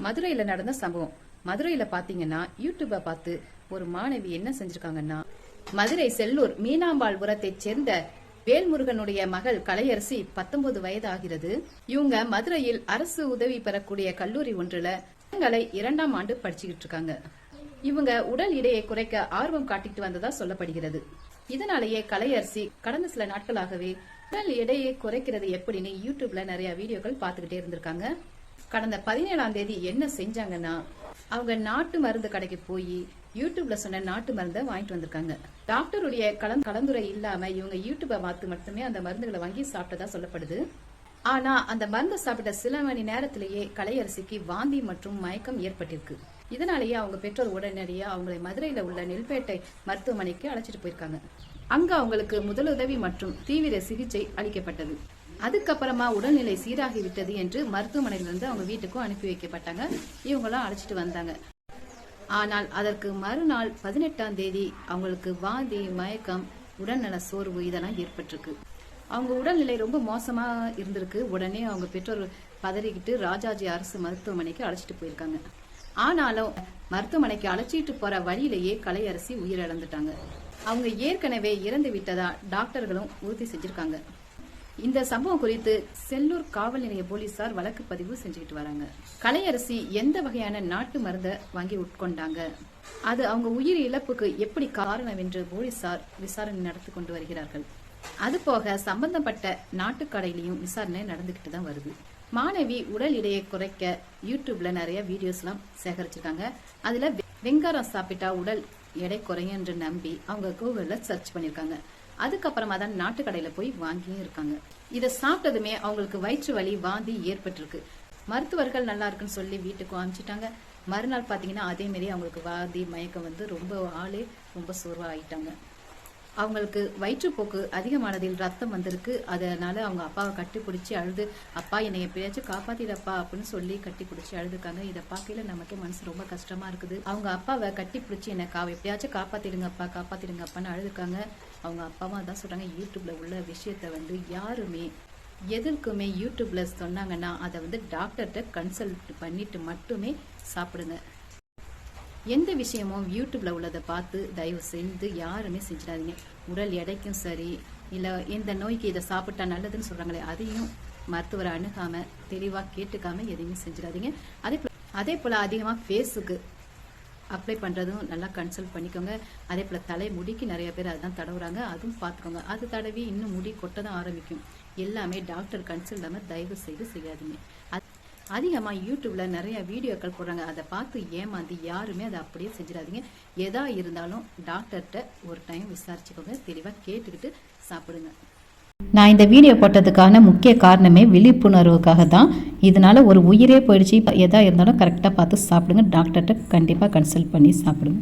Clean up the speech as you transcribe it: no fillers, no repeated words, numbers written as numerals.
மதுரையில நடந்த சம்பவம். மதுரையில பாத்தீங்கன்னா யூடியூப பார்த்து ஒரு மாணவி என்ன செஞ்சிருக்காங்கன்னா, மதுரை செல்லூர் மீனாம்பாள்புரத்தை சேர்ந்த வேல்முருகனுடைய மகள் கலையரசி 19 வயது ஆகிறது. இவங்க மதுரையில் அரசு உதவி பெறக்கூடிய கல்லூரி ஒன்றுல இளங்கலை 2ஆம் ஆண்டு படிச்சுக்கிட்டு இருக்காங்க. இவங்க உடல் எடையை குறைக்க ஆர்வம் காட்டிட்டு வந்ததா சொல்லப்படுகிறது. இதனாலேயே கலையரசி கடந்த சில நாட்களாகவே உடல் எடையை குறைக்கிறது எப்படின்னு யூடியூப்ல நிறைய வீடியோக்கள் பார்த்துக்கிட்டே இருந்திருக்காங்க. கடந்த 17ஆம் தேதி என்ன செஞ்சாங்கன்னா, அவங்க நாட்டு மருந்து கடைக்கு போய் யூடியூப்ல சொன்ன நாட்டு மருந்தை வாங்கிட்டு வந்திருக்காங்க. டாக்டருடைய கலந்துரை இல்லாம இவங்க யூடியூபை பார்த்து மட்டுமே அந்த மருந்துகளை வாங்கி சாப்பிட்டதா சொல்லப்படுது. ஆனா அந்த மருந்து சாப்பிட்ட சில மணி நேரத்திலேயே கலையரசிக்கு வாந்தி மற்றும் மயக்கம் ஏற்பட்டிருக்கு. இதனாலேயே அவங்க பெற்றோர் உடனடியா அவங்களை மதுரையில உள்ள நெல்பேட்டை மருத்துவமனைக்கு அழைச்சிட்டு போயிருக்காங்க. அங்க அவங்களுக்கு முதலுதவி மற்றும் தீவிர சிகிச்சை அளிக்கப்பட்டது. அதுக்கப்புறமா உடல்நிலை சீராகி விட்டது என்று மருத்துவமனையிலிருந்து அவங்க வீட்டுக்கும் அனுப்பி வைக்கப்பட்டாங்க. இவங்களாம் அழைச்சிட்டு வந்தாங்க. ஆனால் அதற்கு மறுநாள் 18ஆம் தேதி அவங்களுக்கு வாந்தி, மயக்கம், உடல்நல சோர்வு இதெல்லாம் ஏற்பட்டிருக்கு. அவங்க உடல்நிலை ரொம்ப மோசமா இருந்திருக்கு. உடனே அவங்க பெற்றோர் பதறிக்கிட்டு ராஜாஜி அரசு மருத்துவமனைக்கு அழைச்சிட்டு போயிருக்காங்க. ஆனாலும் மருத்துவமனைக்கு அழைச்சிட்டு போற வழியிலேயே கலையரசி உயிரிழந்துட்டாங்க. அவங்க ஏற்கனவே இறந்து விட்டதா டாக்டர்களும் உறுதி செஞ்சிருக்காங்க. இந்த சம்பவம் குறித்து செல்லூர் காவல் நிலைய போலீசார் வழக்கு பதிவு செஞ்சுக்கிட்டு வராங்க. கலையரசி எந்த வகையான நாட்டு மருந்தை வாங்கி உட்கொண்டாங்க, அது அவங்க உயிர் இழப்புக்கு எப்படி காரணம் என்று போலீசார் விசாரணை நடத்தி கொண்டு வருகிறார்கள். அதுபோக சம்பந்தப்பட்ட நாட்டுக்கடையிலையும் விசாரணை நடந்துகிட்டு தான் வருது. மாணவி உடல் எடையை குறைக்க யூடியூப்ல நிறைய வீடியோஸ் எல்லாம் சேகரிச்சிருக்காங்க. அதுல வெங்காரம் சாப்பிட்டா உடல் எடை குறையும் என்று நம்பி அவங்க கூகுள்ல சர்ச் பண்ணிருக்காங்க. அதுக்கப்புறமா தான் நாட்டு கடையில போய் வாங்கியும் இருக்காங்க. இதை சாப்பிட்டதுமே அவங்களுக்கு வயிற்று வலி, வாந்தி ஏற்பட்டிருக்கு. மருத்துவர்கள் நல்லா இருக்குன்னு சொல்லி வீட்டுக்கு அனுப்பிச்சிட்டாங்க. மறுநாள் பாத்தீங்கன்னா அதே மாதிரி அவங்களுக்கு வாந்தி, மயக்கம் வந்து ஆளே ரொம்ப சோர்வா ஆயிட்டாங்க. அவங்களுக்கு வயிற்றுப்போக்கு அதிகமானதில் ரத்தம் வந்திருக்கு. அதனால அவங்க அப்பாவை கட்டி பிடிச்சி அழுது, அப்பா என்னை எப்படியாச்சும் காப்பாத்திடப்பா அப்படின்னு சொல்லி கட்டி பிடிச்சி அழுதுக்காங்க. இதை பார்க்கல நமக்கே மனசு ரொம்ப கஷ்டமா இருக்குது. அவங்க அப்பாவை கட்டி பிடிச்சி என்னை எப்படியாச்சும் காப்பாத்திடுங்கப்பா, காப்பாத்திடுங்கப்பான்னு அழுதுக்காங்க. அவங்க அப்பாவும் அதான் சொல்றாங்க, யூடியூப்ல உள்ள விஷயத்த வந்து யாருமே எதற்குமே யூடியூப்ல சொன்னாங்கன்னா அதை வந்து டாக்டர்கிட்ட கன்சல்ட் பண்ணிட்டு மட்டுமே சாப்பிடுங்க. எந்த விஷயமும் யூடியூப்ல உள்ளதை பார்த்து தயவு செய்து யாருமே செஞ்சிடாதீங்க. உடல் எடைக்கும் சரி, இல்ல எந்த நோய்க்கு இதை சாப்பிட்டா நல்லதுன்னு சொல்றாங்களே அதையும் மருத்துவரை அணுகாம தெளிவா கேட்டுக்காம எதையுமே செஞ்சிடாதீங்க. அதே போல அதிகமா ஃபேஸுக்கு அப்ளை பண்றதும் நல்லா கன்சல்ட் பண்ணிக்கோங்க. அதே போல தலை முடிக்கு நிறைய பேர் அதுதான் தடவுறாங்க, அதுவும் பார்த்துக்கோங்க. அது தடவி இன்னும் முடி கொட்ட தான் ஆரம்பிக்கும். எல்லாமே டாக்டர் கன்சல்ட் இல்லாம தயவு செய்து செய்யாதீங்க. அதிகமா யூடியூப்ல நிறைய வீடியோக்கள் போடுறாங்க, அதை பார்த்து ஏமாந்து யாருமே அதை அப்படியே செஞ்சிடாதீங்க. எதா இருந்தாலும் டாக்டர்கிட்ட ஒரு டைம் விசாரிச்சுக்கோங்க, தெளிவா கேட்டுக்கிட்டு சாப்பிடுங்க. நான் இந்த வீடியோ போட்டதுக்கான முக்கிய காரணமே விழிப்புணர்வுக்காக தான். இதனால ஒரு உயிரே போயிடுச்சு. எதா இருந்தாலும் கரெக்டாக பார்த்து சாப்பிடுங்க. டாக்டர்கிட்ட கண்டிப்பாக கன்சல்ட் பண்ணி சாப்பிடுங்க.